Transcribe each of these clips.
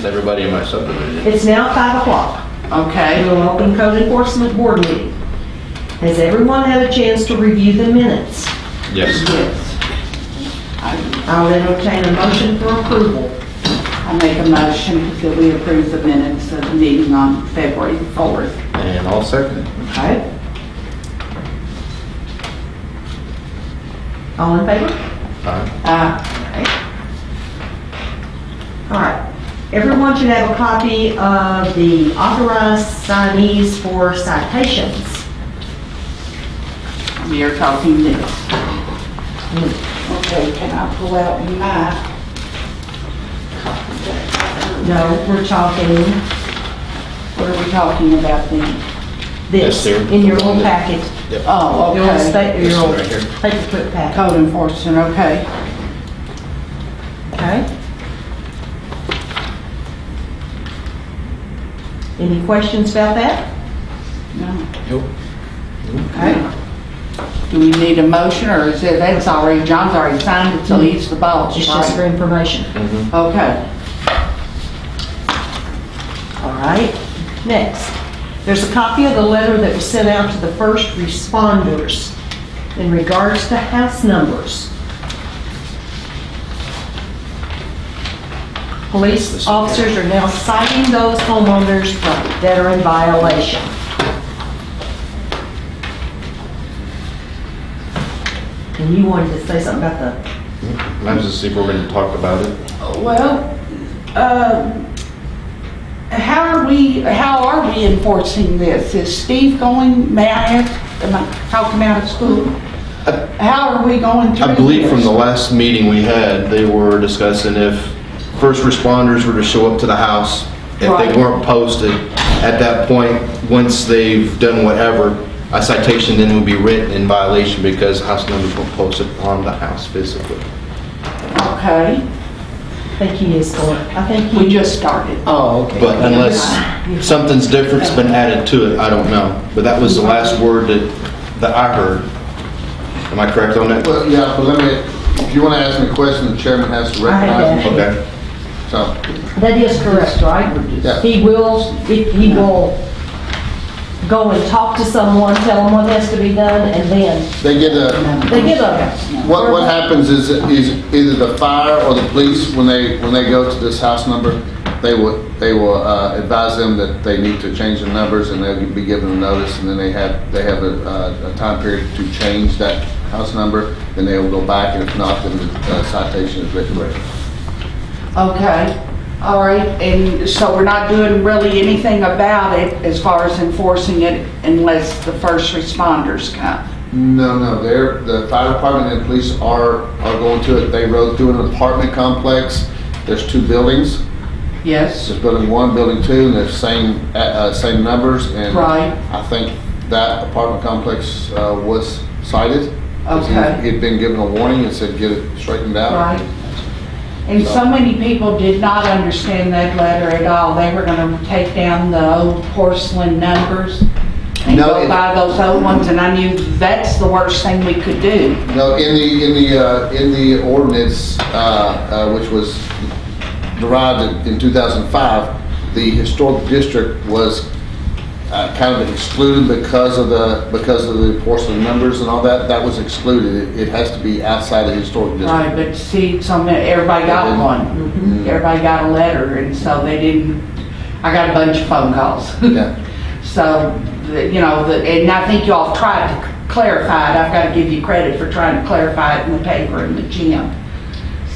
against everybody in my subdivision. It's now 5 o'clock. Okay. We'll open Code Enforcement Board meeting. Has everyone had a chance to review the minutes? Yes. Yes. I will entertain a motion for approval. I make a motion that we approve the minutes of the meeting on February 4th. And I'll second it. Okay. All in favor? Aye. All right. Everyone should have a copy of the authorized signees for citations. We are talking this. Okay, can I pull out my? No, we're talking What are we talking about then? this Yes, sir. in your little packet. Yep. Oh, Your little okay. state, This your one little right here. paperclip packet. Code enforcement, okay. Okay. Any questions about that? No. Nope. Okay. Do we need a motion, or is it, that's already, John's already signed it, so he's the boss, It's just for right? information. Mm-hmm. Okay. All right. Next, there's a copy of the letter that was sent out to the first responders in regards to house numbers. Police officers are now citing those homeowners that are in violation. And you wanted to say something about the, I was just see if we're going to talk about it. Well, how are we enforcing this? Is Steve going, may I ask, am I talking out of school? How are we going through I believe from this? the last meeting we had, they were discussing if first responders were to show up to the house, if Right. they weren't posted, at that point, once they've done whatever, a citation then would be written in violation because house numbers weren't posted on the house physically. Okay, I think he is going, I think we he, just started. Oh, okay. But unless something's different's been added to it, I don't know. But that was the last word that I heard. Am I correct on that? Well, yeah, but let me, if you want to ask me a question, the chairman has to I had recognize me. Okay. So, that is correct, right? Yeah. He will go and talk to someone, tell them what has to be done, and then they get they give a. what happens is either the fire or the police, when they go to this house number, they will advise them that they need to change the numbers, and they'll be given a notice, and then they have a time period to change that house number, then they will go back, and if not, then the citation is written. Okay, all right, and so we're not doing really anything about it as far as enforcing it unless the first responders come? No, the fire department and police are going to it. They rode through an apartment complex. There's 2 buildings. Yes? There's building 1, building 2, and there's same numbers. And Right. I think that apartment complex was cited. 'Cause Okay. He'd been given a warning and said, get it straightened out. Right. And so many people did not understand that letter at all. They were gonna take down the old porcelain numbers and No, go it- buy those old ones, and I knew that's the worst thing we could do. No, in the ordinance, which was derived in 2005, the historic district was kind of excluded because of the porcelain numbers and all that. That was excluded. It has to be outside the historic district. Right, but see, everybody got one. Everybody got a letter, and so they didn't, I got a bunch of phone calls. Yeah. So, and I think y'all tried to clarify it. I've got to give you credit for trying to clarify it in the paper and the gym.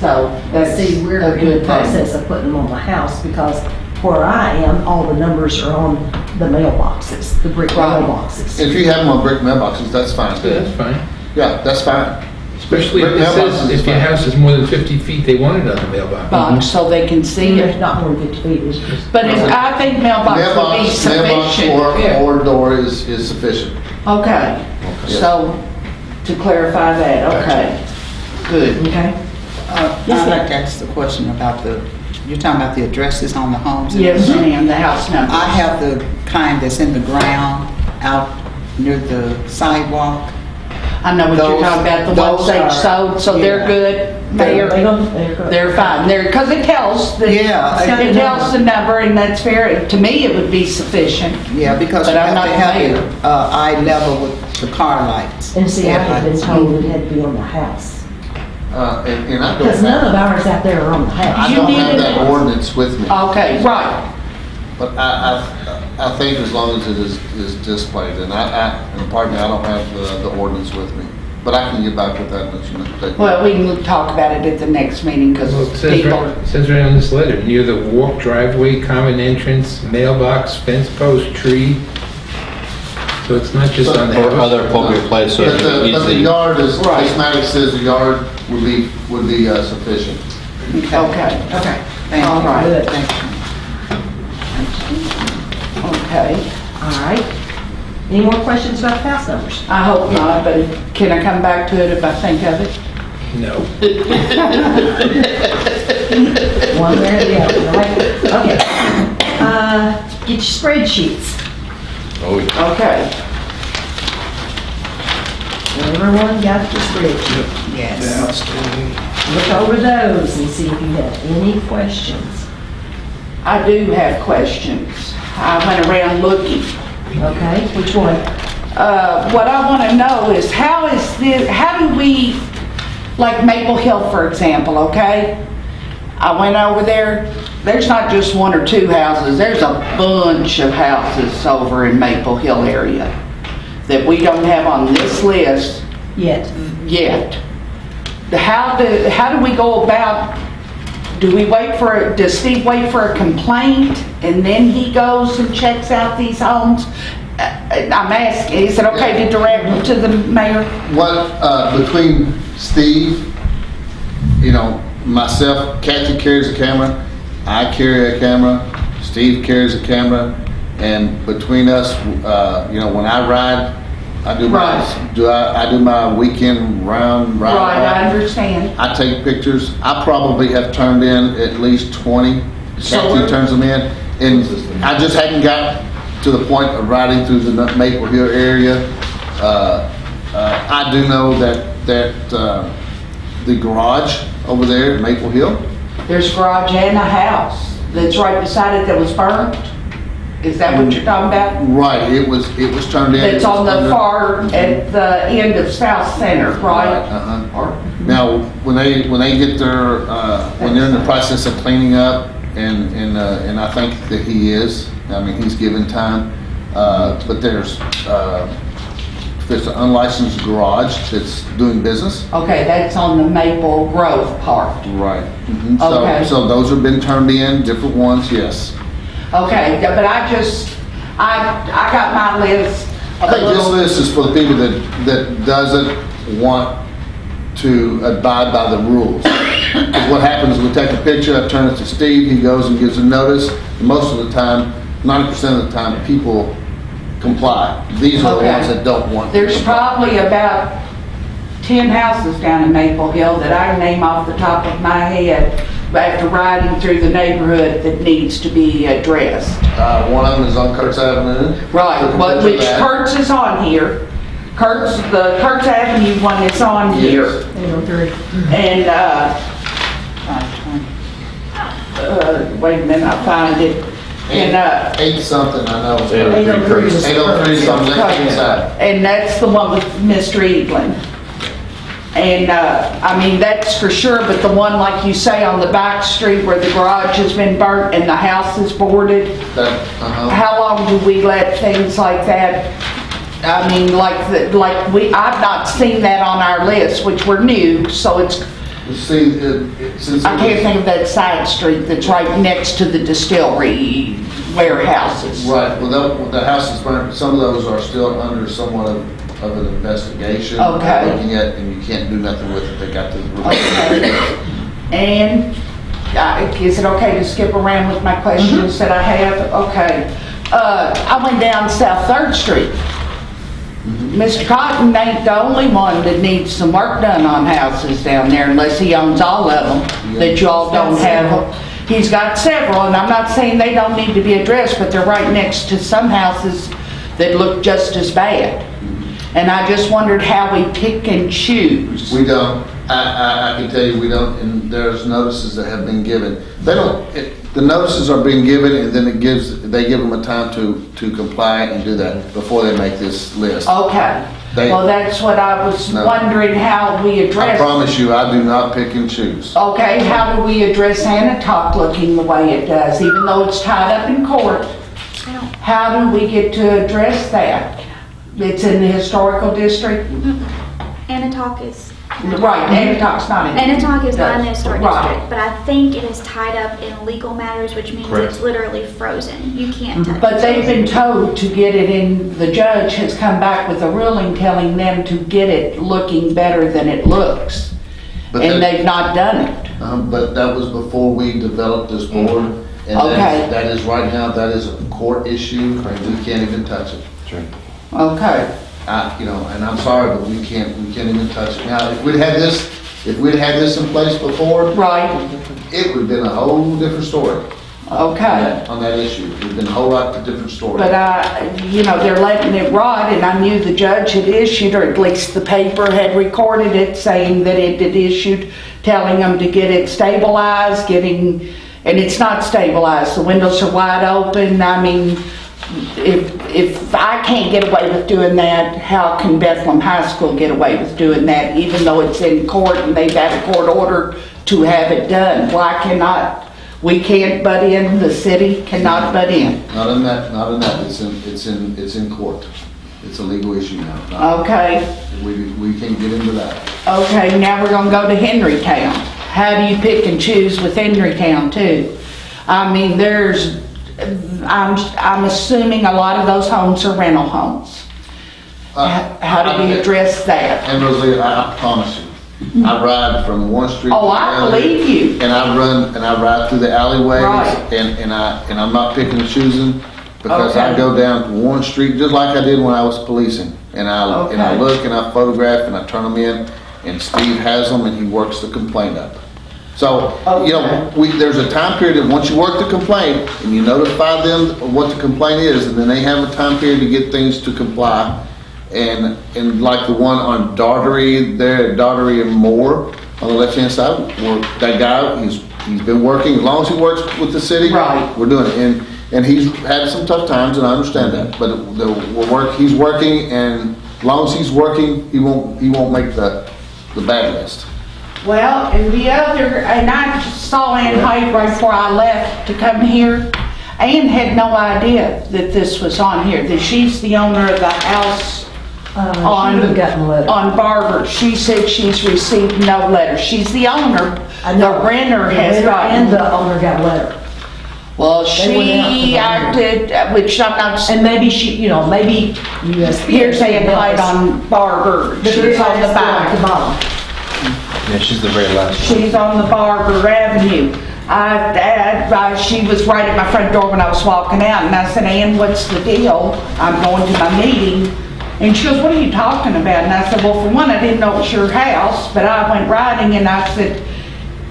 So that's See, we're a in the good thing. process of putting them on the house because where I am, all the numbers are on the mailboxes, the brick Right. mailboxes. If you have them on brick mailboxes, that's fine too. That's fine. Yeah, that's fine. Especially if Brick it says mailboxes if is your fine. house is more than 50 feet, they want it on the mailbox. Box so they can see It's it. not more than 50 feet, it's just. But I think mailbox would be Mailbox sufficient. or door is sufficient. Okay, Yes. so to clarify that, okay, good. Okay. I'd like to ask the question about you're talking about the addresses on the homes? Yes, ma'am, the house number. I have the kind that's in the ground out near the sidewalk. I know what you're Those- talking about, the ones those they are- sold, so they're yeah. good? Mayor? They're They're fine, because it tells, Yeah. it tells the number, and that's fair, to me, it would be sufficient. Yeah, because you But I'm have to not have mayor. it eye level with the car lights. And see, I had been Headlights. told it had to be on the house. And I Because don't none have, of ours out there are on the house. I don't You have need that it. ordinance with me. Okay, right. But I think as long as it is displayed, and and pardon me, I don't have the ordinance with me. But I can get back with that, and let you know. Well, we can talk about it at the next meeting, because Well, it says people, right, it says right on this letter, near the walk, driveway, common entrance, mailbox, fence post, tree. So it's not just on the Or house. other appropriate place, so But the easily. yard is, Right. Matic says the yard would be sufficient. okay, Okay, thank All you. right. Good. Thank you. okay. All right. Any more questions about the house numbers? I hope not, but can I come back to it if I think of it? No. One way or the other, right? Okay. Get your spreadsheets. Oh, yeah. Okay. Everyone got your spreadsheet. Yes. Look over those and see if you have any questions. I do have questions. I went around looking. Okay, which one? What I want to know is how do we, like Maple Hill, for example, okay? I went over there, there's not just one or two houses, there's a bunch of houses over in Maple Hill area that we don't have on this list Yet. yet. How do we go about, does Steve wait for a complaint and then he goes and checks out these homes? I'm asking, is it okay to direct to the mayor? What, between Steve, myself, Kathy carries a camera, I carry a camera, Steve carries a camera, and between us, when I ride, I do my weekend round ride. Right, I understand. I take pictures. I probably have turned in at least 20. So Kathy we're- turns them in, and I just hadn't got to the point of riding through the Maple Hill area. I do know that the garage over there at Maple Hill, There's a garage and a house that's right beside it that was burnt. Is that what you're talking about? right? It was turned in. That's on the Under- far, at the end of South Center, right? Uh-huh. Or- Now, when they get their, when they're in the process of cleaning up, and I think that he is, I mean, he's given time, but there's, if it's an unlicensed garage that's doing business. Okay, that's on the Maple Grove part. Right. Okay. So those have been turned in, different ones, yes. Okay, yeah, but I got my list. I think this list is for the people that doesn't want to abide by the rules. 'Cause what happens is we take a picture, I turn it to Steve, he goes and gives a notice. And most of the time, 90% of the time, people comply. These are the Okay. ones that don't want. to There's comply. probably about 10 houses down in Maple Hill that I can name off the top of my head after riding through the neighborhood that needs to be addressed. One of them is on Kurtz Avenue. Right, Took a but picture of which that. Kurtz is on here. The Kurtz Avenue one is on here. 803. And, wait a minute, I'll find it. And, Eight something, I know. 803 is 803 something, left hand side. and that's the one with Mr. Eaglin. And, I mean, that's for sure, but the one, like you say, on the back street where the garage has been burnt and the house is boarded, how long do we let things like that? I mean, I've not seen that on our list, which we're new, so it's, See, since. I can't think of that side street that's right next to the distillery warehouses. Right, well, the house is burnt, some of those are still under somewhat of an investigation. Okay. Looking at, and you can't do nothing with it, they got the. Okay. And, is it okay to skip around with my questions that I have? Okay. I went down South 3rd Street. Mr. Cotton ain't the only one that needs some work done on houses down there, unless he owns all of them, that y'all don't have. He's got several, and I'm not saying they don't need to be addressed, but they're right next to some houses that look just as bad. And I just wondered how we pick and choose. We don't. I can tell you, we don't, and there's notices that have been given. They don't, the notices are being given, and then they give them a time to comply and do that before they make this list. Okay. They- Well, that's what I was No. wondering how we I address. promise you, I do not pick and choose. Okay, how do we address Anatoc looking the way it does, even though it's tied up in court? I don't, How do we get to address that? It's in the historical district? Anatoc is. Right, Anatoc's not in. Anatoc is not in the historic Right. district, but I think it is tied up in legal matters, which means Correct. it's literally frozen. You can't touch it. But they've been told to get it in, the judge has come back with a ruling telling them to get it looking better than it looks. But And that- they've not done it. But that was before we developed this board. And Okay. that is, right now, that is a court issue, and we can't even touch it. Sure. Okay. And I'm sorry, but we can't even touch it. Now, if we'd had this in place before, Right, it would've been a whole different story okay. on that issue. It'd been a whole lot different story. But they're letting it rot, and I knew the judge had issued, or at least the paper had recorded it, saying that it had issued, telling them to get it stabilized, and it's not stabilized. The windows are wide open. I mean, if I can't get away with doing that, how can Bethlehem High School get away with doing that, even though it's in court and they've had a court order to have it done? Why cannot, we can't butt in, the city cannot butt in? Not in that, it's in court. It's a legal issue now. Okay. We can't get into that. Okay, now we're gonna go to Henrytown. How do you pick and choose with Henrytown too? I mean, I'm assuming a lot of those homes are rental homes. How do we address that? And Rosalie, I promise you, I ride from one street. Oh, to the I other, believe you. And I ride through the alleyways, Right. and I'm not picking and choosing, because I Okay. go down one street, just like I did when I was policing. And I Okay. look, and I photograph, and I turn them in, and Steve has them, and he works the complaint up. So, there's a time period that once you work the complaint, and you notify them of what the complaint is, and then they have a time period to get things to comply. And like the one on Daughtery there, Daughtery and Moore, on the left-hand side, where that guy, he's been working, as long as he works with the city. Right. We're doing it, and he's had some tough times, and I understand that, but he's working, and as long as he's working, he won't make the bad list. Well, and I saw Ann Hyde right before I left to come here. Ann had no idea that this was on here, that she's the owner of the house She would have gotten a letter. on Barber. She said she's received no letter. She's the owner. I know. The renter The has renter and gotten. the owner got a letter. Well, They went out to she the owner. acted, which I'm not, And maybe maybe USP. here's Ann Hyde on Barber. But She's there's on the at the back. bottom. Yeah, she's the very last one. She's on the Barber Avenue. She was right at my front door when I was walking out, and I said, Ann, what's the deal? I'm going to my meeting. And she goes, what are you talking about? And I said, well, for one, I didn't know it's your house, but I went riding and I said,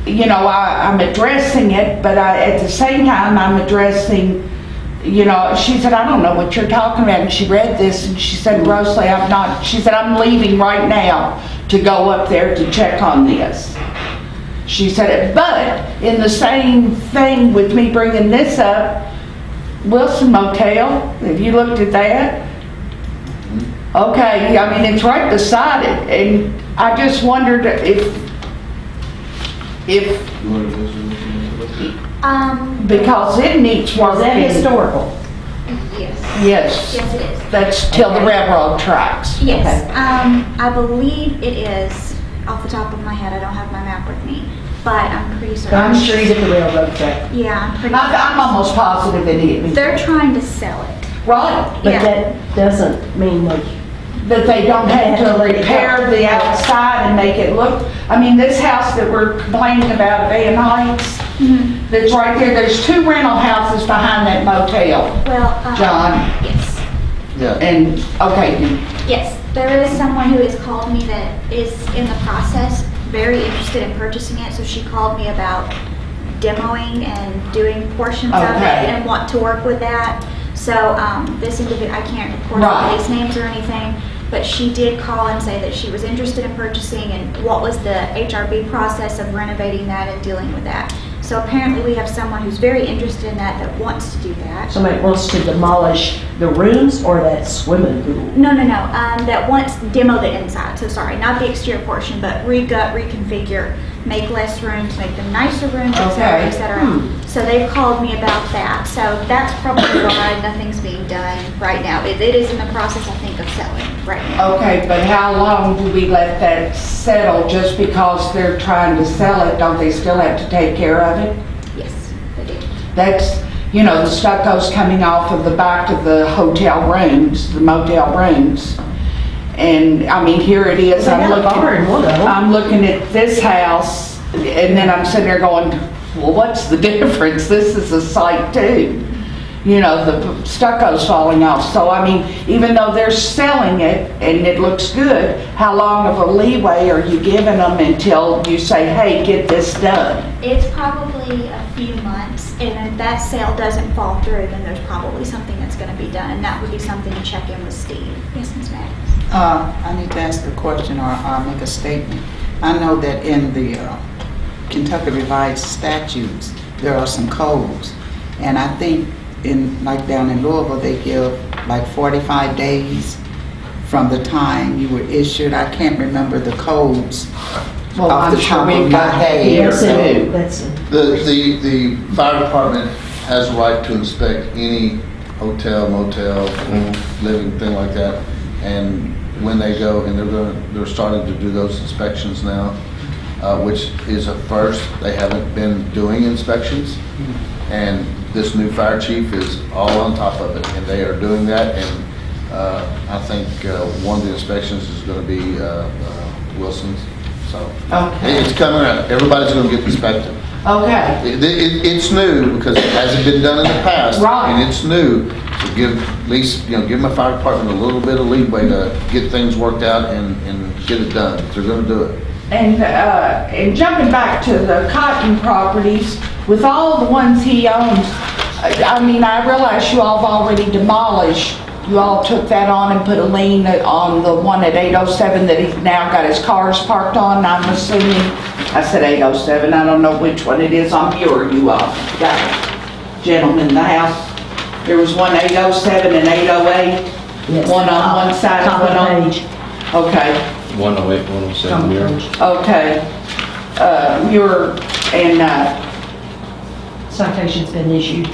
I'm addressing it, but at the same time, I'm addressing, she said, I don't know what you're talking about. And she read this and she said, Rosalie, she said, I'm leaving right now to go up there to check on this. She said, but in the same thing with me bringing this up, Wilson Motel, have you looked at that? Okay, I mean, it's right beside it, and I just wondered if, because it needs work. Was that historical? Yes. Yes, Yes, it is. that's till the railroad tracks. Yes, I believe it is, off the top of my head, I don't have my map with me, but I'm pretty certain. I'm sure you get the railroad track. Yeah, I'm pretty. I'm almost positive it is. They're trying to sell it. Right, But Yeah. that doesn't mean like, that they don't have to repair the outside and make it look, I mean, this house that we're complaining about, Van Heights, that's right there, there's 2 rental houses behind that motel. Well, John. Yes. Yeah. And, okay, Yes, there is someone who has called me that is in the process, very interested in purchasing it, so she called me about demoing and doing portions of it Okay. and want to work with that. So, this individual, I can't record Right. all these names or anything, but she did call and say that she was interested in purchasing and what was the HRB process of renovating that and dealing with that. So apparently we have someone who's very interested in that wants to do that. Somebody wants to demolish the rooms or that swimming pool? No, that wants to demo the inside, so sorry, not the exterior portion, but regut, reconfigure, make less rooms, make them nicer rooms, et cetera, Okay. et cetera. So they've called me about that, so that's probably why nothing's being done right now. It is in the process, I think, of selling right now. Okay, but how long do we let that settle? Just because they're trying to sell it, don't they still have to take care of it? Yes, they do. That's, the stucco's coming off of the back of the hotel rooms, the motel rooms. And, I mean, here it is. They got a bar in one of them. I'm looking at this house, and then I'm sitting there going, well, what's the difference? This is a site too. The stucco's falling off. So, I mean, even though they're selling it and it looks good, how long of a leeway are you giving them until you say, hey, get this done? It's probably a few months, and if that sale doesn't fall through, then there's probably something that's gonna be done, and that would be something to check in with Steve. Yes, Ms. Maddox? I need to ask a question or make a statement. I know that in the Kentucky Revised Statutes, there are some codes, and I think like down in Louisville, they give like 45 days from the time you were issued. I can't remember the codes Well, off I'm the sure top we've of my got that head. here That's it. too. That's it. The fire department has a right to inspect any hotel, motel, living thing like that. And when they go, and they're starting to do those inspections now, which is a first. They haven't been doing inspections. And this new fire chief is all on top of it, and they are doing that. And I think one of the inspections is going to be Wilson's. So Okay. it's coming up. Everybody's going to get inspected. Okay. It's new because it hasn't been done in the past. Right. And it's new, so give at least, give my fire department a little bit of leeway to get things worked out and get it done. They're going to do it. And jumping back to the Cotton properties, with all the ones he owns, I mean, I realize you all have already demolished. You all took that on and put a lien on the one at 807 that he's now got his cars parked on, I'm assuming. I said 807, I don't know which one it is on Muir you all got a gentleman in the house. There was one 807 and 808, Yes. one on one side and one on. Page. Okay. 108, 107 here. Okay, Muir and, Citation's been issued.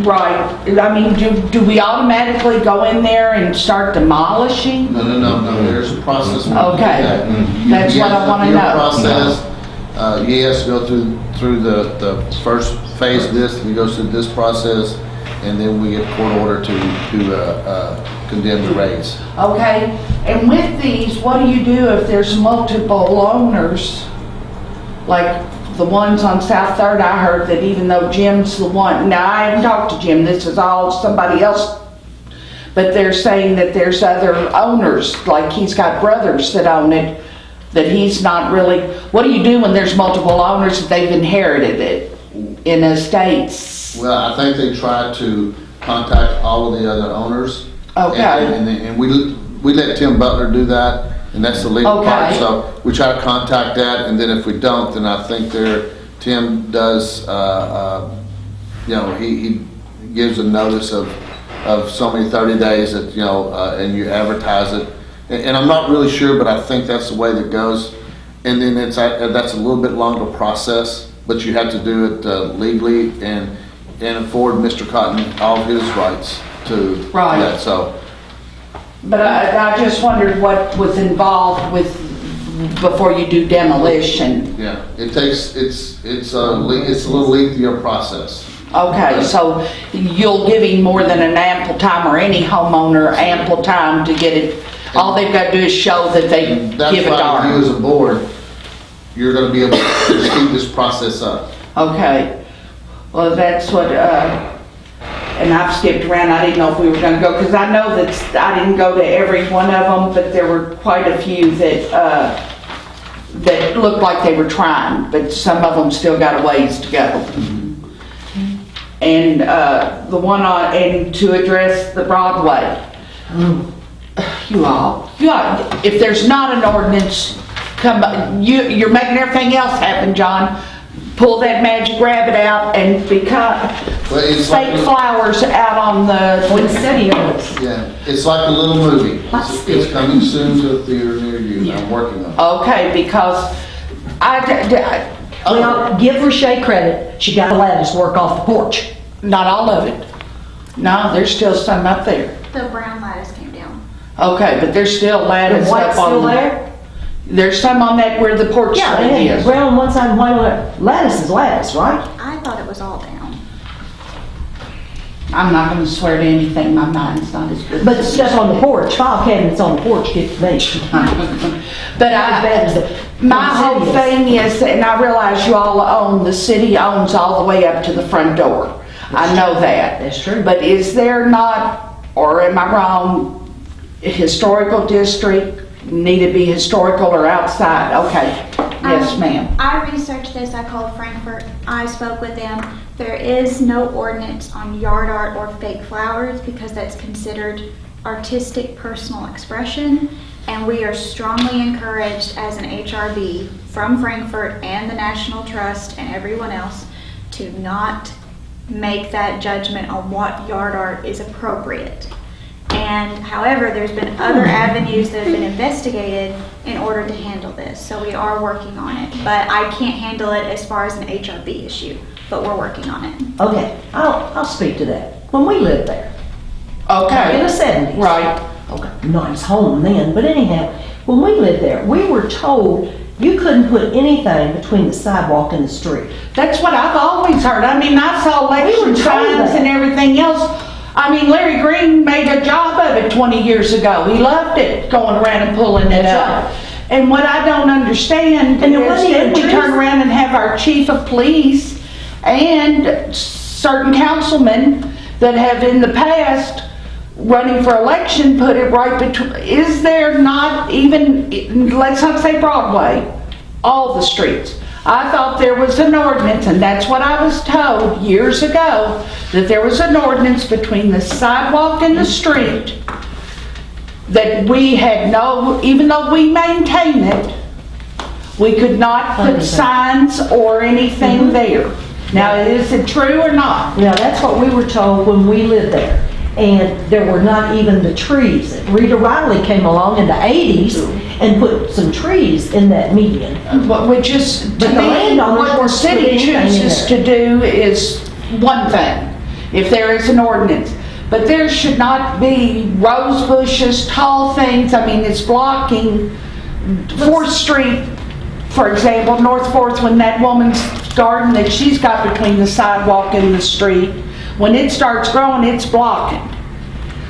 right, I mean, do we automatically go in there and start demolishing? No, there's a process. Okay. That's what I wanna Your know. process, he has to go through the first phase of this, and he goes through this process, and then we get court order to condemn the raise. Okay, and with these, what do you do if there's multiple owners? Like the ones on South Third, I heard that even though Jim's the one, now I haven't talked to Jim, this is all somebody else, but they're saying that there's other owners, like he's got brothers that own it, that he's not really, what do you do when there's multiple owners if they've inherited it in estates? Well, I think they try to contact all of the other owners. Okay. And we let Tim Butler do that, and that's the legal part. Okay. So we try to contact that, and then if we don't, then I think Tim does, he gives a notice of so many 30 days that, and you advertise it. And I'm not really sure, but I think that's the way that goes. And then that's a little bit longer process, but you have to do it legally and afford Mr. Cotton all of his rights to Right. that. So, But I just wondered what was involved with, before you do demolition. yeah, it's a little lengthier process. Okay, so you'll give him more than an ample time, or any homeowner ample time to get it, all they've got to do is show that they And that's give a why you darn. as a board, you're gonna be able to speed this process up. Okay, well, that's what, and I've skipped around, I didn't know if we were gonna go, because I know that I didn't go to every one of them, but there were quite a few that looked like they were trying, but some of them still got a ways to go. And the one and to address the Broadway. You all, if there's not an ordinance, you're making everything else happen, John. Pull that magic rabbit out and Well, it's fake like, flowers out on Or the the, city owns. yeah, it's like a little movie. Let's It's coming soon to a theater near you. I'm working on it. okay, because Well, give Rashay credit, she got the lattice work off the porch. not all of it. No, there's still some up there. The brown lattice came down. Okay, but there's still The lattice white's up still on. there? There's some on that where the porch Yeah, swing they had is. brown on one side and white on the other. Lattice is lattice, right? I thought it was all down. I'm not gonna swear to anything, my mind's not as good. But the stuff on the porch, file cabinets on the porch gets me. But Not as bad as my whole the thing is, and I realize you all own, the city owns all the way up to the front door. I know that. That's true. But is there not, or am I wrong, historical district, need to be historical or outside? Okay, yes, ma'am. I researched this, I called Frankfurt, I spoke with them. There is no ordinance on yard art or fake flowers because that's considered artistic personal expression. And we are strongly encouraged as an HRB from Frankfurt and the National Trust and everyone else to not make that judgment on what yard art is appropriate. And however, there's been other avenues that have been investigated in order to handle this. So we are working on it, but I can't handle it as far as an HRB issue, but we're working on it. Okay, I'll speak to that. When we lived there, back in the Okay, 70s. right. Okay, nice home then, but anyhow, when we lived there, we were told you couldn't put anything between the sidewalk and the street. That's what I've always heard. I mean, I saw election We were told signs that. and everything else. I mean, Larry Green made a job of it 20 years ago. He loved it, going around and pulling it That's up. right. And what I don't understand And there is wasn't then even we trees. turn around and have our chief of police and certain councilmen that have in the past running for election put it right between, is there not even, let's not say Broadway, all the streets? I thought there was an ordinance, and that's what I was told years ago, that there was an ordinance between the sidewalk and the street that we had no, even though we maintain it, we could not put Understand. signs or anything there. Now, is it true or not? Now, that's what we were told when we lived there. And there were not even the trees. Rita Riley came along in the 80s and put some trees in that median. Which is, But to the me, landowners what the weren't city putting anything in chooses there. to do is one thing, if there is an ordinance. But there should not be rose bushes, tall things, I mean, it's blocking 4th Street, for example, North 4th, when that woman's garden that she's got between the sidewalk and the street, when it starts growing, it's blocking.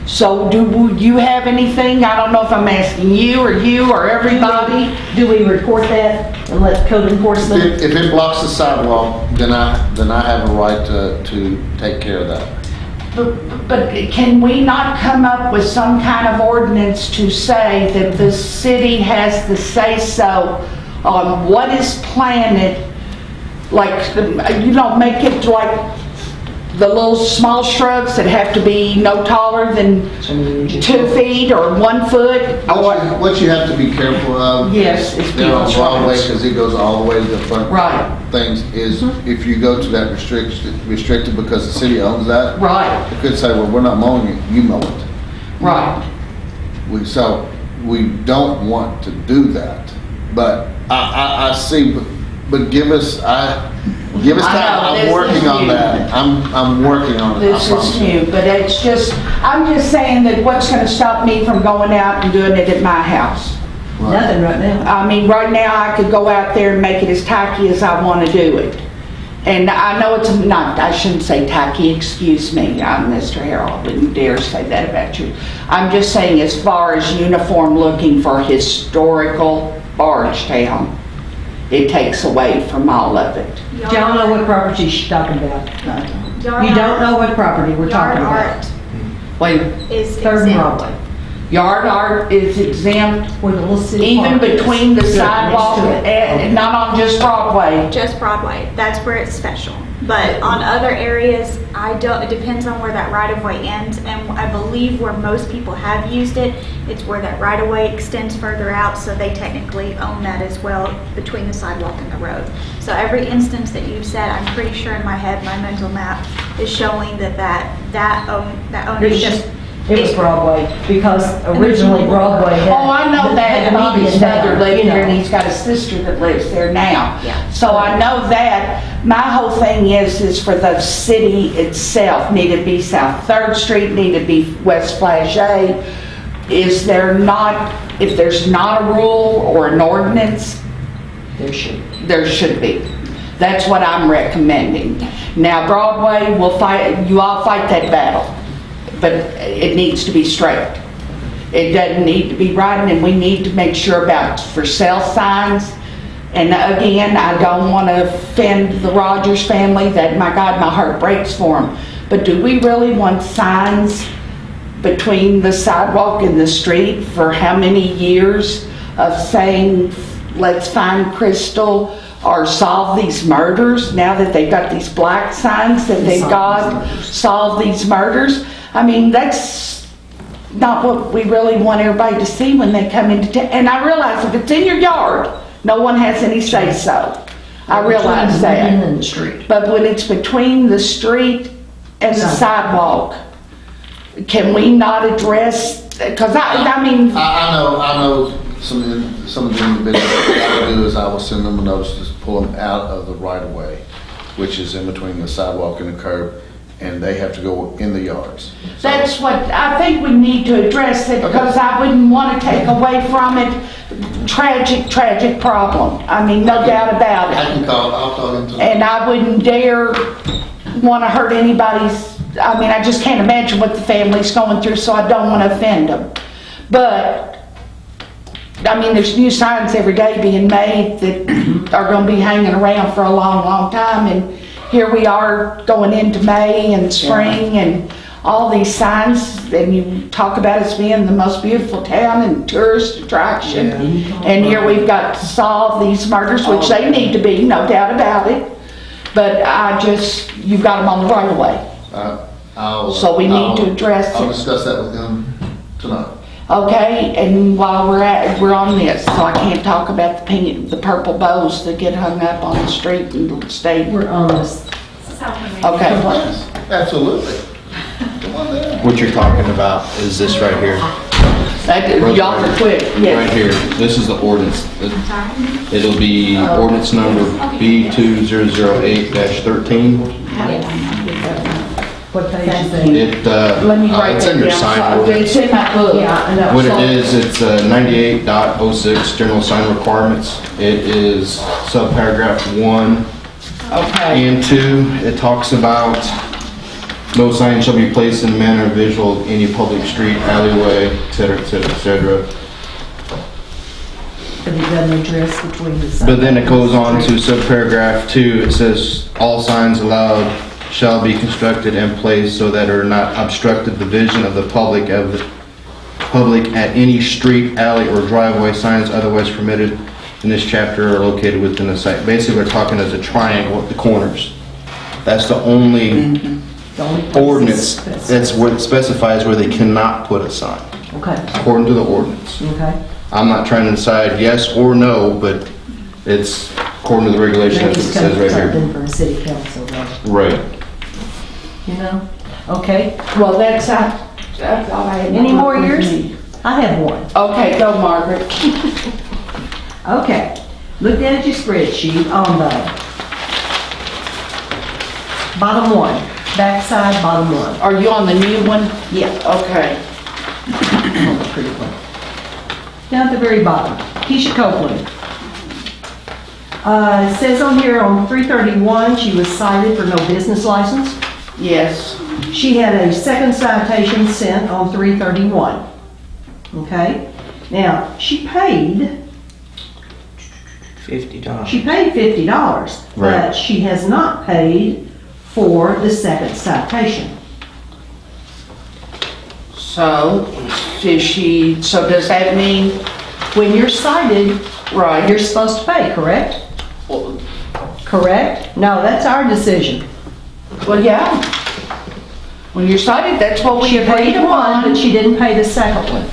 So do you have anything, I don't know if I'm asking you or everybody? Do we report that and let code enforcement? If it blocks the sidewalk, then I have a right to take care of that. But can we not come up with some kind of ordinance to say that the city has the say-so on what is planted? Like, make it like the little small shrubs that have to be no taller than 2 feet or 1 foot? What you have to be careful of. Yes, is There on people's Broadway, rights. because it goes all the way to the front. Right. Things is, if you go to that restricted because the city owns that. Right, It could say, well, we're not mowing it, you mow it. right. So we don't want to do that. But I see, but give us time. I know, I'm this working is on new. that. I'm working on it. I This promise is you. new, but it's just, I'm just saying that what's gonna stop me from going out and doing it at my house? Nothing right now. I mean, right now, I could go out there and make it as tacky as I want to do it. And I know it's not, I shouldn't say tacky, excuse me, I'm Mr. Harold, wouldn't dare say that about you. I'm just saying as far as uniform looking for historical Bardstown, it takes away from all of it. Y'all know what property she's talking about. Yard You don't art- know what property we're talking Yard about. art Wait, is Third and exempt. Broadway, yard art is exempt where the little city even park is. between the Next to sidewalk it. and not on just Broadway. Just Broadway, that's where it's special. But on other areas, it depends on where that right-of-way ends, and I believe where most people have used it, it's where that right-of-way extends further out, so they technically own that as well between the sidewalk and the road. So every instance that you've said, I'm pretty sure in my head, my mental map is showing that ownership. It was Broadway, because originally Broadway had. Oh, I know that, had and Bobby's median mother down, lived you know. there, and he's got a sister that lives there now. Yeah. So I know that. My whole thing is for the city itself, need to be South 3rd Street, need to be West Flagey. Is there not, if there's not a rule or an ordinance, There should. there should be. That's what I'm recommending. Now, Broadway, you all fight that battle, but it needs to be straight. It doesn't need to be right, and we need to make sure about for sale signs. And again, I don't want to offend the Rogers family, that, my God, my heart breaks for them. But do we really want signs between the sidewalk and the street for how many years of saying, let's find Crystal or solve these murders, now that they've got these black signs that they've got, solve these murders? I mean, that's not what we really want everybody to see when they come into town. And I realize if it's in your yard, no one has any say-so. I realize Between the that. median and the street. But when it's between the street and the sidewalk, can we not address, because I mean, I know some of the individuals, what I will do is I will send them a notice to pull them out of the right of way, which is in between the sidewalk and the curb, and they have to go in the yards. So- that's what, I think we need to address it, because I wouldn't want to take away from it. Tragic problem. I mean, no doubt about I it. can call, I'll call them tonight. And I wouldn't dare want to hurt anybody's, I mean, I just can't imagine what the family's going through, so I don't want to offend them. But, I mean, there's new signs every day being made that are going to be hanging around for a long, long time. And here we are going into May and spring and all these signs, and you talk about us being the most beautiful town and tourist attraction. And here we've got to solve these murders, which they need to be, no doubt about it. But you've got them on the right of way. So we need to address I'll it. discuss that with them tonight. Okay, and while we're on this, so I can't talk about the purple bows that get hung up on the street and stay. We're on this. Okay. Absolutely. Come on down. What you're talking about is this right here. Y'all are quick, Right yes. here, this is the ordinance. It'll be ordinance number B2008-13. What page is that? Let me write It's that in your down. sign So, ordinance. it's in my book. Yeah, I know. What it is, it's 98.06 general sign requirements. It is subparagraph 1 Okay, and 2. It talks about no sign shall be placed in manner visual of any public street, alleyway, et cetera, et cetera, et cetera. But it doesn't address between the. But then it goes on to subparagraph 2. It says, all signs allowed shall be constructed and placed so that are not obstructed the vision of the public at any street, alley, or driveway. Signs otherwise permitted in this chapter are located within the site. Basically, we're talking as a triangle at the corners. That's the only The only place ordinance, it's that's what it specifies where they cannot put a sign, Okay, according to the ordinance. okay. I'm not trying to decide yes or no, but it's according to the regulation, Maybe that's what it's it says right here. something from city council, though, Right. you know? Okay, well, that's I thought I had. any more with years? me. I have one. Okay, go Margaret. Okay, look at your spreadsheet on the bottom one, backside, bottom one. Are you on the new one? Yeah, Okay. on the pretty one. Down at the very bottom, Keisha Copeland. It says on here on 331, she was cited for no business license. Yes. She had a second citation sent on 331. Okay? Now, she paid $50. $50, Right. but she has not paid for the second citation. So, so does that mean, When you're cited, right, you're supposed to pay, correct? correct? No, that's our decision. Well, yeah. When you cited, that's what we She agreed paid one, but upon. she didn't pay the second one.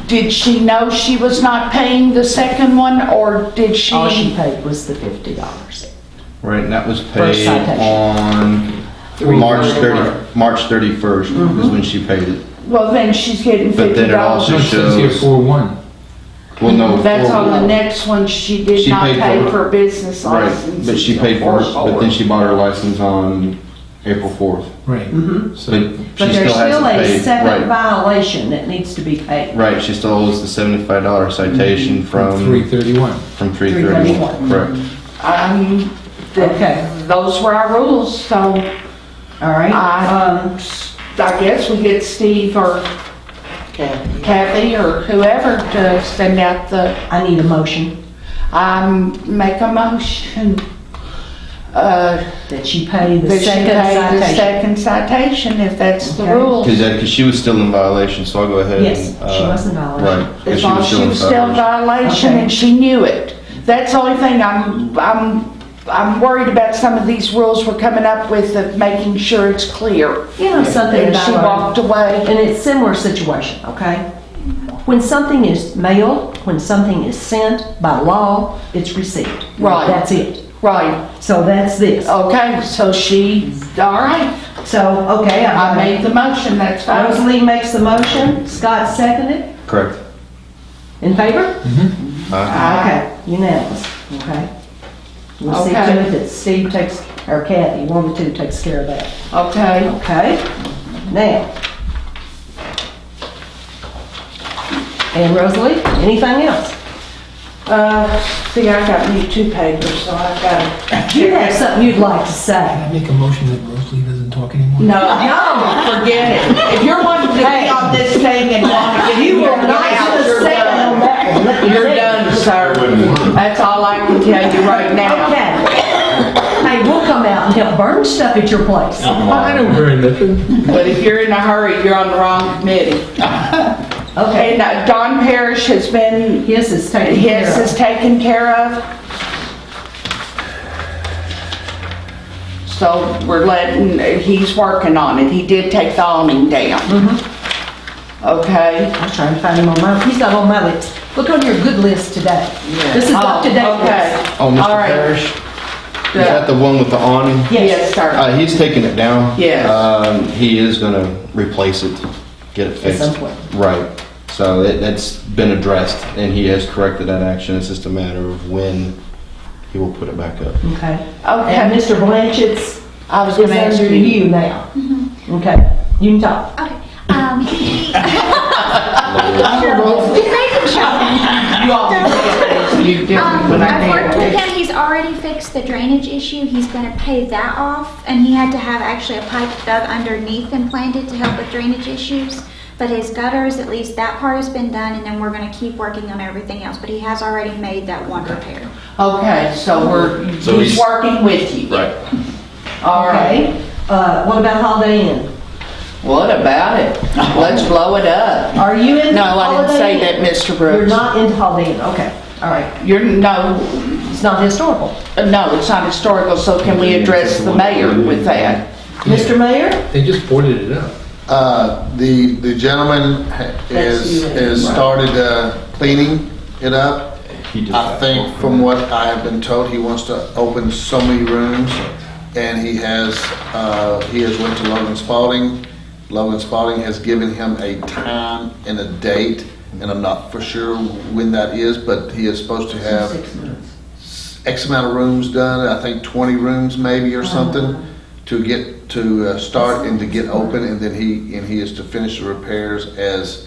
Did she know she was not paying the second one, or did she? All she paid was the $50. Right, and that was First paid citation. on March 31st is when she paid it. Well, then she's getting But then it also No, $50. it says here shows- 4-1. Well, no. That's on the next one, she did She not paid pay for- for a business Right, license. but she paid for it, but then she bought her license on April 4th. Right. So But she there's still still hasn't a paid. second Right, violation that needs to be paid. right, she still owes the $75 citation From from 331. 331. Correct. Okay. Those were our rules, so All right? I guess we get Steve or Kathy or whoever to send out the, I need a motion make a motion, that she pay the that she second pay the citation. second citation, if that's the Okay. rule. Because she was still in violation, so I'll go ahead and. Yes, she was in violation. Right. As and long as she was still in violation Okay. and she knew it. That's the only thing I'm worried about. Some of these rules we're coming up with of making sure it's clear. You know something And about she our- walked away. And it's similar situation, okay? When something is mailed, when something is sent by law, it's received. Right. That's it. Right. So that's this. Okay, so she, all right. So, okay, I made the motion, that's fine. Rosalie makes the motion, Scott seconded. Correct. In favor? Aye. Okay, unanimous, okay? We'll see to Okay. it that Steve takes, or Kathy, one of the two takes care of that. Okay. Okay, now. And Rosalie, anything else? See, I got me 2 papers, so I've got You have something you'd like to say? Can I make a motion that Rosalie doesn't talk anymore? No, forget it. If you're wanting to be on this thing and want to get You your will not out, get a you're second on done. that one. Let me You're tell you. done, sir. That's all I can tell you right now. Okay. Hey, we'll come out and help burn stuff at your place. I don't burn nothing. But if you're in a hurry, you're on the wrong committee. Okay, And Don Parrish has been, his is taken care his is of. taken care of. So we're he's working on it. He did take the awning down. Okay. I was trying to find him on my, he's not on my list. Look on your good list today. This is up to date Okay. list. Oh, All Mr. right. Parrish? Is that the one with the awning? Yes, sir. He's taking it down. Yes. He is gonna replace it, get it At fixed. some point. Right. So that's been addressed, and he has corrected that action. It's just a matter of when he will put it back up. Okay. Okay. And Mr. Blanchett's I was is gonna ask under you. you now. Okay, you can talk. Okay. You all do you do when I I've worked with can. him, he's already fixed the drainage issue, he's gonna pay that off, and he had to have actually a pipe dug underneath and planted to help with drainage issues. But his gutters, at least that part has been done, and then we're gonna keep working on everything else, but he has already made that one repair. Okay, so So he's he's- working with you. Right. All right. Okay, what about Holiday Inn? What about it? Let's blow it up. Are you in No, I didn't Holiday say Inn? that, Mr. You're Brooks. not into Holiday Inn, okay, all right. No, It's not historical. no, it's not historical, so can we address the mayor with that? Mr. Mayor? They just boarded it up. The gentleman has started cleaning it up. He just I got think one. from what I have been told, he wants to open so many rooms, and he has went to Logan Spalding. Logan Spalding has given him a time and a date, and I'm not for sure when that is, but he is supposed to have X amount of rooms done, I think 20 rooms maybe or something, to get, to start and to get open, and then he is to finish the repairs as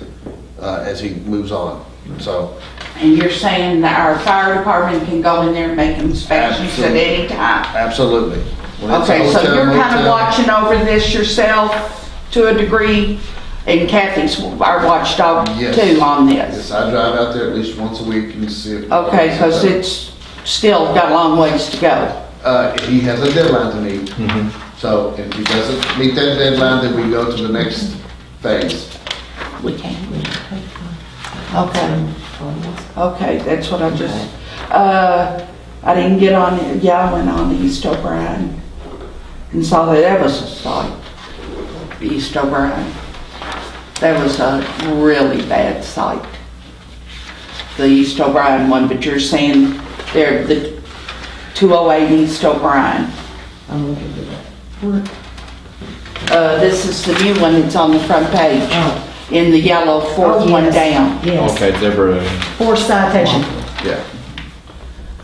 he moves on, so. And you're saying that our fire department can go in there and make inspections at Absolutely. any time? Absolutely. When it's a Okay, so hotel, you're kind of motel, watching over this yourself to a degree, and Kathy's our watchdog Yes. too on Yes, this? I drive out there at least once a week and see if. Okay, because it's still got a long ways to go. He has a deadline to meet, Mhm. so if he doesn't meet that deadline, then we go to the next phase. We can't. Okay. Okay, that's what I just, I didn't get on it. Yeah, I went on to East O'Brien and saw that was a site. East O'Brien. That was a really bad site. The East O'Brien one, but you're saying they're the 208 East O'Brien. I'm looking at that. Where- This is the new one that's on the front page, Oh. in the yellow fourth Oh, one yes. down. Yes, Okay, Deborah, for citation. yeah.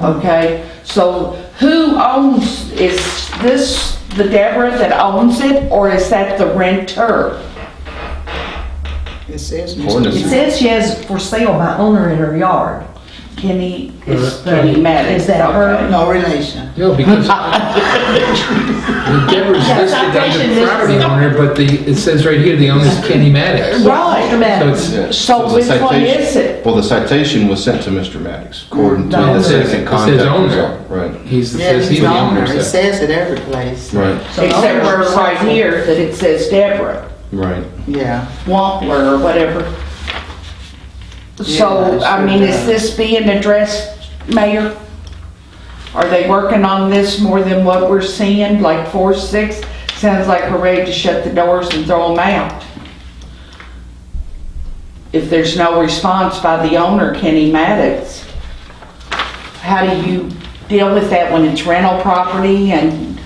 Okay, so who owns, is this the Deborah that owns it, or is that the renter? It says Ordinance. It says she has for sale by owner in her yard. Kenny, is Uh, Kenny Maddox? is that her? Okay. No relation. No, because Deborah's Yeah, listed citation under is- property owner, but it says right here, the owner's Kenny Maddox. Right. Mr. Maddox. Yeah. So the which one citation- is it? Well, the citation was sent to Mr. Maddox, according to No, the it says- second it contact. says owner. result. Right, He's, Yeah, says he's he's the the owner. owner. It so- says it every place. right, So Except owner for right says- here that it says Deborah right. Yeah. Wampler or whatever. Yeah, So, it I sure mean, is does. this being addressed, Mayor? Are they working on this more than what we're seeing, like 4, 6? Sounds like we're ready to shut the doors and throw them out. If there's no response by the owner, Kenny Maddox, how do you deal with that when it's rental property and,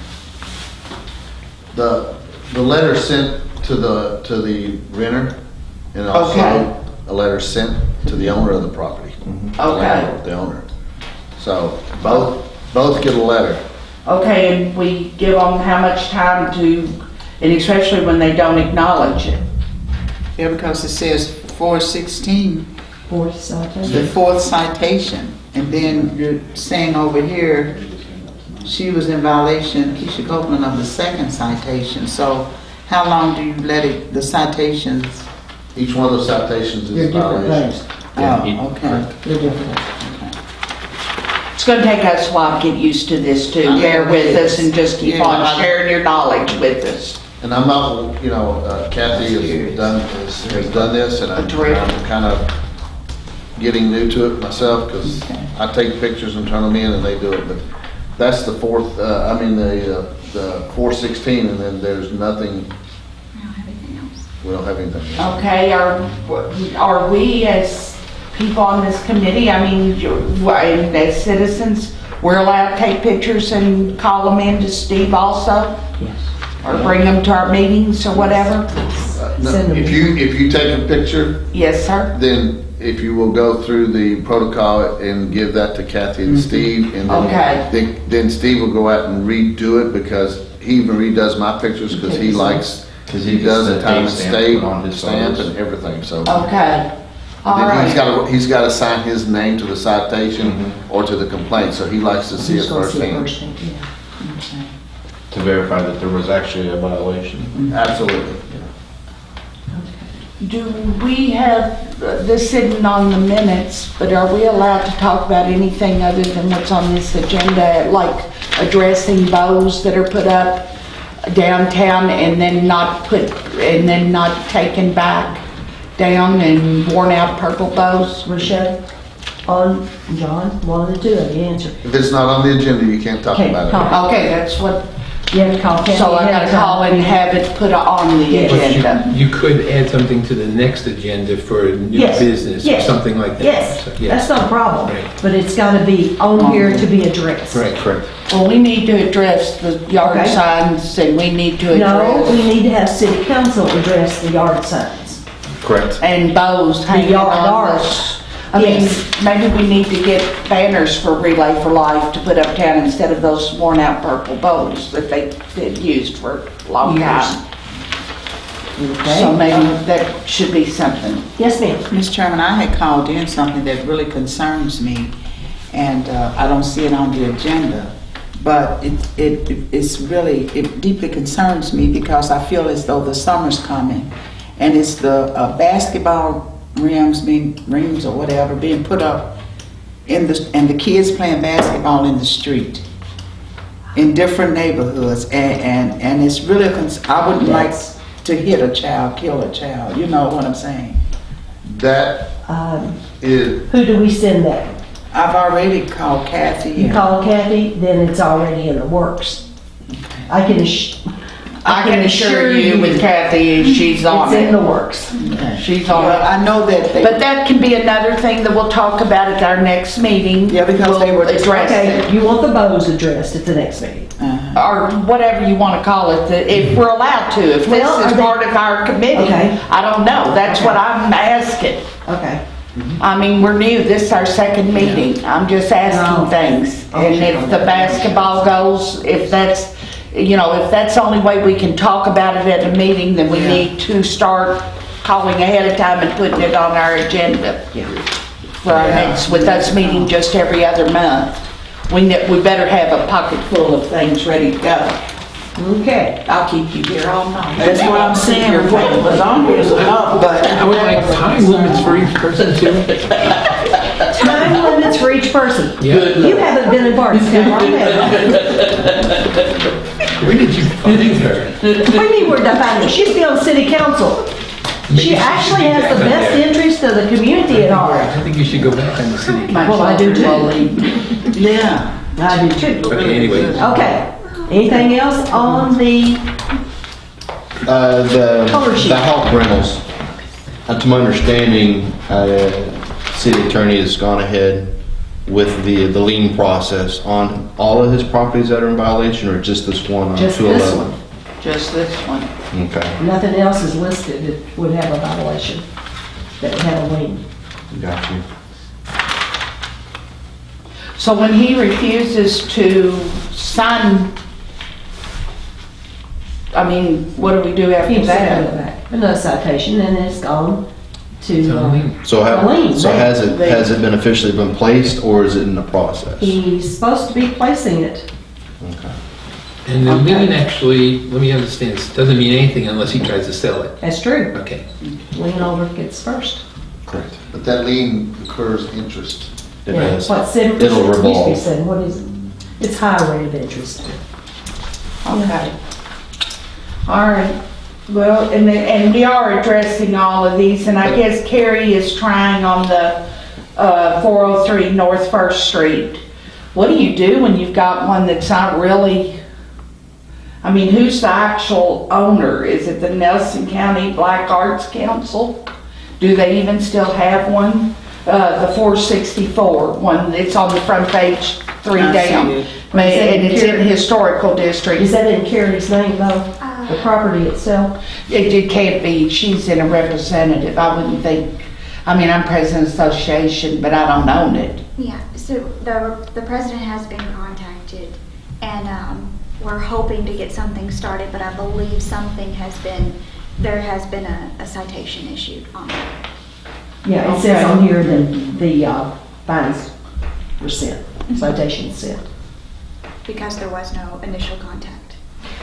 The letter sent to the renter, and Okay. also a letter sent to the owner of the property. The okay, landlord, the owner. So both get a letter. okay, and we give them how much time to, and especially when they don't acknowledge it? Yeah, because it says 416, For the citation. fourth citation. And then you're saying over here, she was in violation, Keisha Copeland, of the second citation. So how long do you let it, the citations? Each one of those citations They're is a different violation. things. Oh, okay. They're different. It's gonna take us a while to get used to this too. Bear with us and just keep Yeah. on sharing your knowledge with us. And I'm not, Kathy has done this, and I'm kind of getting new to it myself, because I take pictures and turn them in, and they do it, but that's the fourth, the 416, and then there's nothing, I don't have anything else. we don't have anything. Okay, are we as people on this committee, and as citizens, we're allowed to take pictures and call them in to Steve also? Yes. Or bring them to our meetings or whatever? No, Send them. If you take a picture, Yes, sir? then if you will go through the protocol and give that to Kathy and Steve, and Okay. then Steve will go out and redo it, because he even redoes my pictures, because he likes, 'Cause he does gets a the time and date stamp state put on his stamp photos. and everything, so. Okay. All Then he's right. got to sign his name to the citation or to the complaint, so he likes to see it Who's gonna see it firsthand. firsthand? Yeah. To verify that there was actually a violation. Absolutely. Do we have this sitting on the minutes, but are we allowed to talk about anything other than what's on this agenda, like addressing bows that are put up downtown and then not taken back down, and worn out purple bows? Rochelle, on, John, one of the two of you answer. If it's not on the agenda, you can't talk Can't about it. talk. Okay, that's what, You have to call Kathy. so I ahead gotta of time. call and have it put on the Yes. agenda. You could add something to the next agenda for new Yes, business or yes, something like that. Yes, So, that's not a problem, Right. but it's gotta be on here to be addressed. Right. Correct. Well, we need to address the yard Okay. signs, and we need to No, address, we need to have city council address the yard signs. Correct. and bows hanging yard on art. I mean, Yes. maybe we need to get banners for Relay for Life to put uptown instead of those worn out purple bows that they've used for a long Years. time. Okay? So maybe that should be something. Yes, ma'am. Mr. Chairman, I had called in something that really concerns me, and I don't see it on the agenda. But it deeply concerns me, because I feel as though the summer's coming, and it's the basketball rings or whatever being put up and the kids playing basketball in the street in different neighborhoods, and it's really I wouldn't like Yes. to hit a child, kill a child. You know what I'm saying? That is, Who do we send that? I've already called Kathy. You and- call Kathy, then it's already in the works. I can assure you with Kathy, she's on It's in the it. works. She's on Well, it. I know that they. But that can be another thing that we'll talk about at our next meeting. Yeah, because they We'll were- address it. Okay, you want the bows addressed at the next meeting. Or whatever you want to call it, if we're allowed to. If Well, this are is they- part of our committee, Okay. I don't know. That's Okay. what I'm asking. Okay. I mean, we're new, this is our second meeting, I'm just asking No. things. Oh, And sure. if the basketball goes, if that's, if that's the only way we can talk about it at a meeting, then we Yeah. need to start calling ahead of time and putting it on our agenda. Yeah. For our next, with us meeting just every other month. We better have a pocket full of things ready to go. Okay. I'll keep you here all night. That's what I'm saying, what was on here is enough, but. I would like time limits for each person too. Time limits for each person. Yeah. You haven't been in Bardstown long, have Where did you find her? you? What do you mean where'd I find her? She's been on city council. She actually has the best interest of the community at I heart. think you should go back on the city. Well, I do too. Yeah. I do too. Okay, anyways. Okay. Anything else on the, Color sheet. The health rentals. To my understanding, city attorney has gone ahead with the lien process on all of his properties that are in violation, or just this one on just 211? this one? Just this one. Okay, Nothing else is listed that would have a violation, that would have a lien. got you. So when he refuses to sign, I mean, what do we do after Keeps it that? back. Another citation, and it's gone to, To the lien. So A lien, has they- it been officially been placed, or is it in the process? he's supposed to be placing it. Okay. And the lien actually, let me understand, this doesn't mean anything unless he tries to sell it. That's true. Okay. Lien over gets first. Correct. But that lien incurs interest. It Yeah, has. what, 7%? It'll Used to be revolve. 7. What is it? It's high rate of interest. Okay. All right. Well, and we are addressing all of these, and I guess Carrie is trying on the 403 North First Street. What do you do when you've got one that's not really, I mean, who's the actual owner? Is it the Nelson County Black Arts Council? Do they even still have one? The 464 one, it's on the front page, 3 I see down. it. And it's in historical district. Is that in Carrie's name though? The property itself? It can't be, she's in a representative, I wouldn't think, I mean, I'm president of the association, but I don't own it. Yeah, so the president has been contacted, and we're hoping to get something started, but I believe there has been a citation issued on it. Yeah, it says on here that the fines were sent, citations sent. Because there was no initial contact.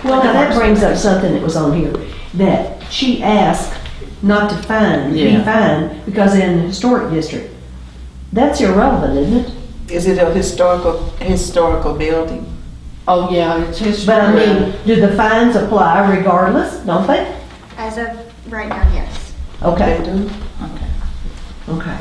Well, now that brings up something that was on here, that she asked not to be Yeah. fined because in the historic district. That's irrelevant, isn't it? Is it a historical building? Oh, yeah, it's history. But I mean, do the fines apply regardless, don't they? As of right now, yes. Okay, They do? okay.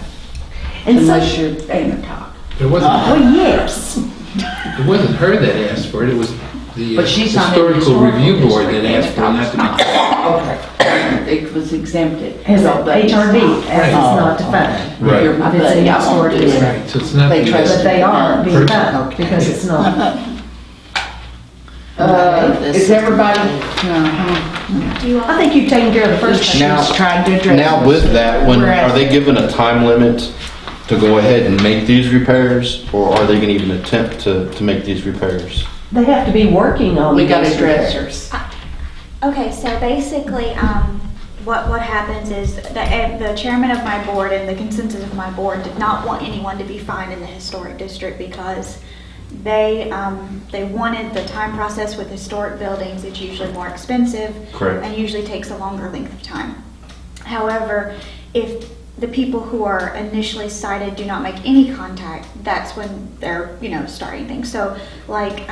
And so, Unless you're Anatok. It wasn't, well, yes. it wasn't her that asked for it, it was the But she's on the historical review board that district, asked for it not to be. Okay, it was exempted. As a So, but it's HRD, not. as it's not to fine. Right. You're- If it's in but I won't historic do it. district. Right, so it's not. They the- trust But they are being Person. fined because it's not. Is everybody? Uh-huh. Do you want? I think you've taken care of the first She's one. Now- trying to address. Now this. with that, when, We're are they asking- given a time limit to go ahead and make these repairs? Or are they gonna even attempt to make these repairs? They have to be working on We got these addressers. Okay, so basically, what happens is the chairman of my board and the consensus of my board did not want anyone to be fined in the historic district because they wanted the time process with historic buildings. It's usually more expensive. Correct. And usually takes a longer length of time. However, if the people who are initially cited do not make any contact, that's when they're, starting things. So like,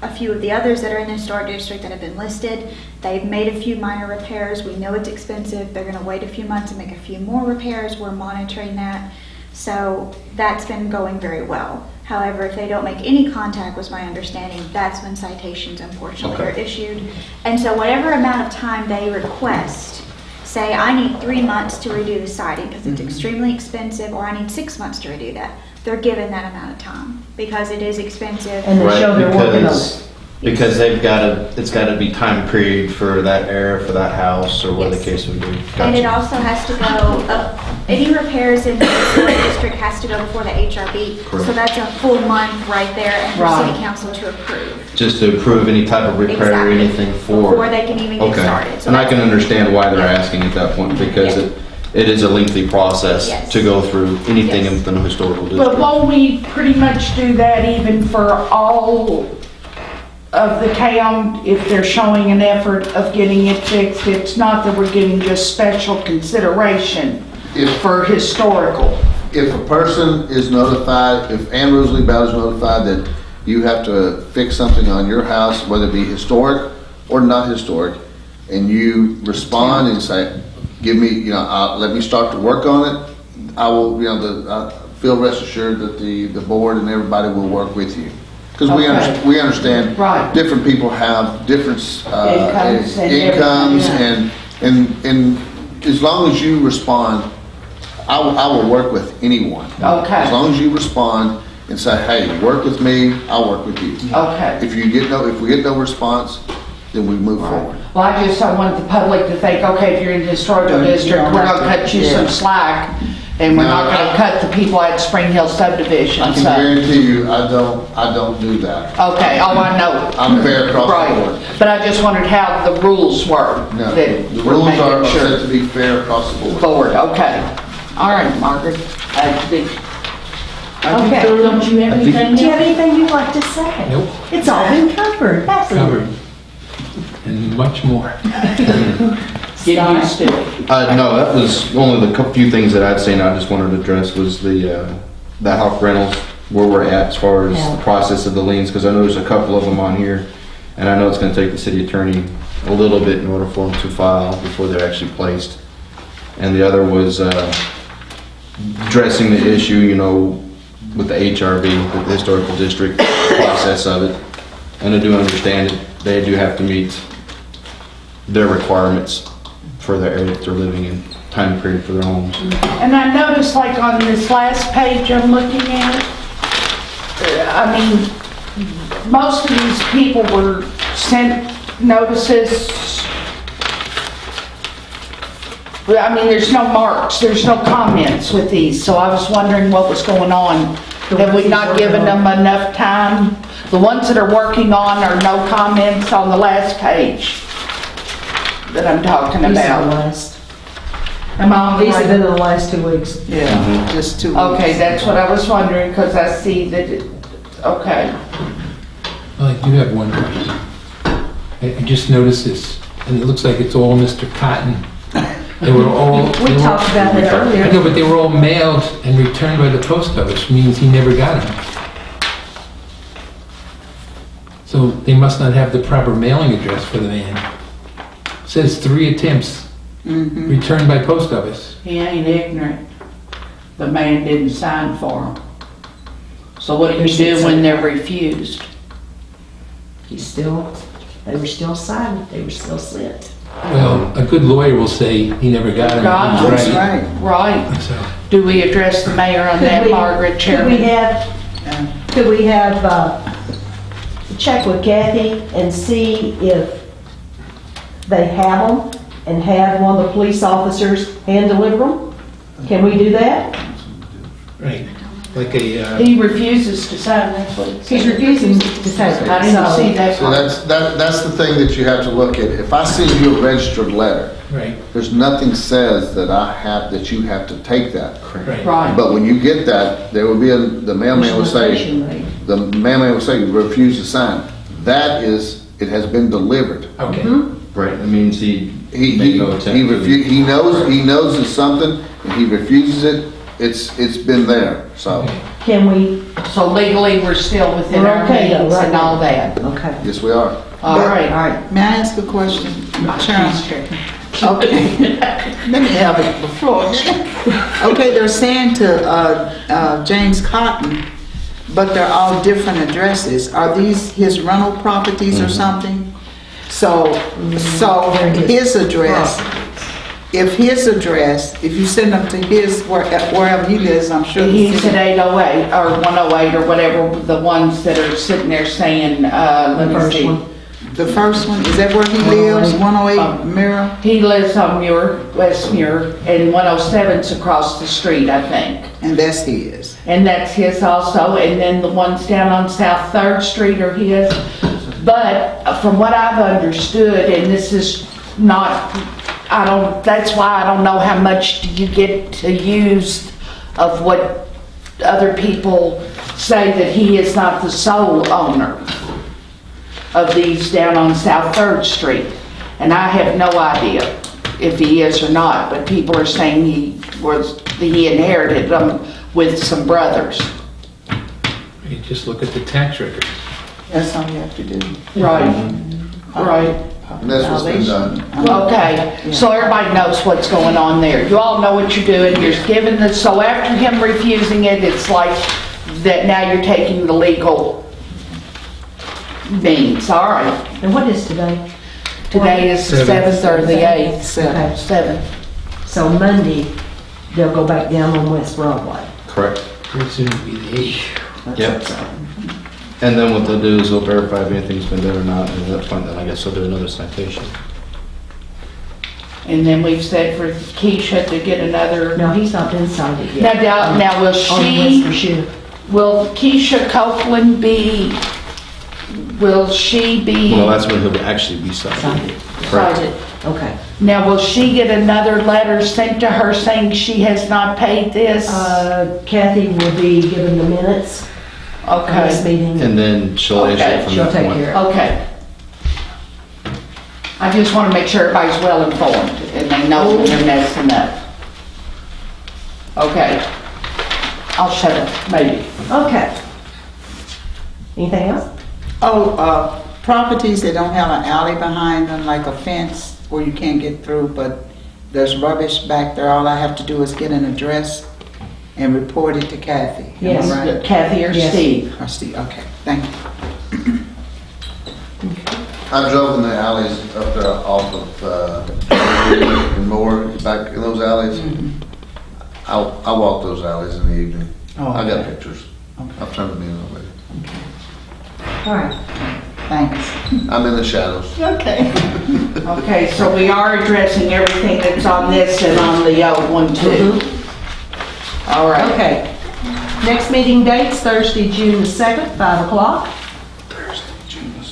a few of the others that are in the historic district that have been listed, they've made a few minor repairs. We know it's expensive. They're gonna wait a few months and make a few more repairs. We're monitoring that. So that's been going very well. However, if they don't make any contact, was my understanding, that's when citations unfortunately are Okay. issued. And so whatever amount of time they request, say I need 3 months to redo the siding because it's extremely expensive, or I need 6 months to redo that, they're given that amount of time because it is expensive. And they show they're working on it. Because it's gotta be time period for that area, for that house, or what the Yes. case would be. And it Gotcha. also has to go, any repairs in the historic district has to go before the HRB. Correct. So that's a full month right there and for Right. city council to approve. Just to approve any type of repair or Exactly. anything for. Before they can even get Okay. started. So And I can that's- understand why they're asking at that point, because Yeah. it is a lengthy process Yes. to go through anything Yes. in the historical But district. won't we pretty much do that even for all of the town if they're showing an effort of getting it fixed? It's not that we're getting just special consideration If, for historical. if a person is notified, if Ann Rosalie Bowers is notified that you have to fix something on your house, whether it be historic or not historic, and you respond and say, give me, let me start to work on it, I will, feel rest assured that the board and everybody will work with you. Because Okay. we understand. Right. Different people have different, Incomes and incomes, everything, and as long as you respond, I will work with anyone. Okay. As long as you respond and say, hey, work with me, I'll work with you. Okay. If we get no response, then we move forward. Well, I just don't want the public to think, okay, if you're in the historical district, we're gonna cut you some slack, and we're not No, gonna cut the people at Spring Hill subdivision, I can so. guarantee you, I don't do that. Okay, oh, I know. I'm fair across the Right, board. but I just wondered how the rules were. No, that the we're rules are making sure. set to be fair across the board. Forward, okay. All right, Margaret. I think. Okay. Don't you have anything Do you have else? anything you'd like to say? Nope. It's all been covered, hasn't it? Covered. And much more. Get used to it. No, that was only the few things that I'd seen I just wanted to address was the Hawk Rentals, where we're at as far as the process of the liens, because I know there's a couple of them on here, and I know it's gonna take the city attorney a little bit in order for them to file before they're actually placed. And the other was addressing the issue, with the HRB, the historical district process of it. And I do understand it, they do have to meet their requirements for the area that they're living in, time period for their homes. And I noticed like on this last page I'm looking at, I mean, most of these people were sent notices. Well, I mean, there's no marks, there's no comments with these, so I was wondering what was going on. Have we not given them enough time? The ones that are working on are no comments on the last page that I'm talking These are the about. last, Am I on the these have right? been the last 2 weeks. Yeah, just 2 weeks. Okay, that's what I was wondering, because I see that, okay. Well, I do have one question. I just noticed this, and it looks like it's all Mr. Cotton. They were all. We talked about that I earlier. know, but they were all mailed and returned by the post office, means he never got them. So they must not have the proper mailing address for the man. Says 3 attempts, returned by post office. He ain't ignorant. The man didn't sign for him. So what do you do when they're refused? They were still signed, they were still sent. Well, a good lawyer will say he never got them. God, He's that's right. Right. So, Do we address the mayor on that, Margaret, Chairman? Could we have, check with Kathy and see if they have them and have one of the police officers hand deliver them? Can we do that? right, like a, He refuses to sign, that's what it says. He's refusing to take it. I didn't see that So part. that's the thing that you have to look at. If I send you a registered letter, right, there's nothing says that you have to take that. right. Right. But when you get that, there will be the mailman will say, refuse to sign. That is, it has been delivered. Okay. Right, it means he He made no attempt to- he knows it's something, and he refuses it. It's been there, so, Okay. Can we, So legally, we're still within We're our okay though, means right and now. all that. okay. yes, we are. All right. All right. May I ask a question? Chairman, Okay, let me have it before. Okay, they're saying to James Cotton, but they're all different addresses. Are these his rental properties or something? So his address, if you send them to his, wherever he lives, I'm sure. He's at 808 or 108 or whatever, the ones that are sitting there saying, let me first see. one. The first one, is that where he lives, 108 Mirror? He lives on West Muir, and 107's across the street, I think. And that's his. And that's his also, and then the ones down on South 3rd Street are his. But from what I've understood, and this is not, that's why I don't know how much you get to use of what other people say, that he is not the sole owner of these down on South 3rd Street. And I have no idea if he is or not, but people are saying he inherited them with some brothers. You just look at the tax record. That's all you have to do. Right, right. And that's what's been done. Okay, so everybody knows what's going on there. You all know what you're doing, you're giving the, so after him refusing it, it's like that now you're taking the legal means, all right. And what is today? Today is the 7th or the 8th. Okay. 7th. So Monday, they'll go back down on West Broadway. Correct. Pretty soon it'll be the 8th. Yep. And then what they'll do is they'll verify if anything's been done or not, and at that point, then I guess they'll do another citation. And then we've said for Keisha to get another. No, he's not been cited yet. Now will On West she, Virginia. will Keisha Copeland will she be? Well, that's when he'll actually be cited. Cited. Correct. Cited. Okay. Now, will she get another letter sent to her saying she has not paid this? Kathy will be given the minutes of this Okay, meeting. And then she'll issue it from She'll that take point. care of it. okay. I just want to make sure everybody's well informed and they know when they're messing up. Okay. I'll shut up, maybe. Okay. Anything else? Properties that don't have an alley behind them, like a fence where you can't get through, but there's rubbish back there, all I have to do is get an address and report it to Kathy. Am I Yes. right? Kathy or Yes. Steve? Or Steve, okay, thank you. I drove in the alleys up there off of, and more, back in those alleys. I walk those alleys in the evening. Oh, I got okay. pictures. I've turned them in already. All right. Thanks. I'm in the shadows. Okay. Okay, so we are addressing everything that's on this and on the old one too. All right. Okay. Next meeting dates, Thursday, June the 2nd, 5 o'clock.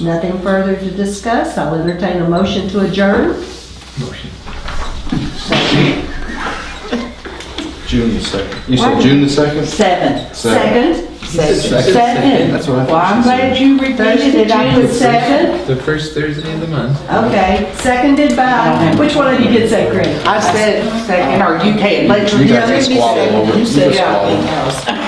Nothing further to discuss. I'll entertain a motion to adjourn. Motion. June the 2nd. You said June the 2nd? 7th. Second. Second. That's what I thought Well, I'm she said. glad you repeated it. I June put 2nd. The first Thursday of the month. Okay, seconded by, which one of you did say, Craig? I said second, or you can, let You your. guys can squabble over it. You can Yeah. squabble.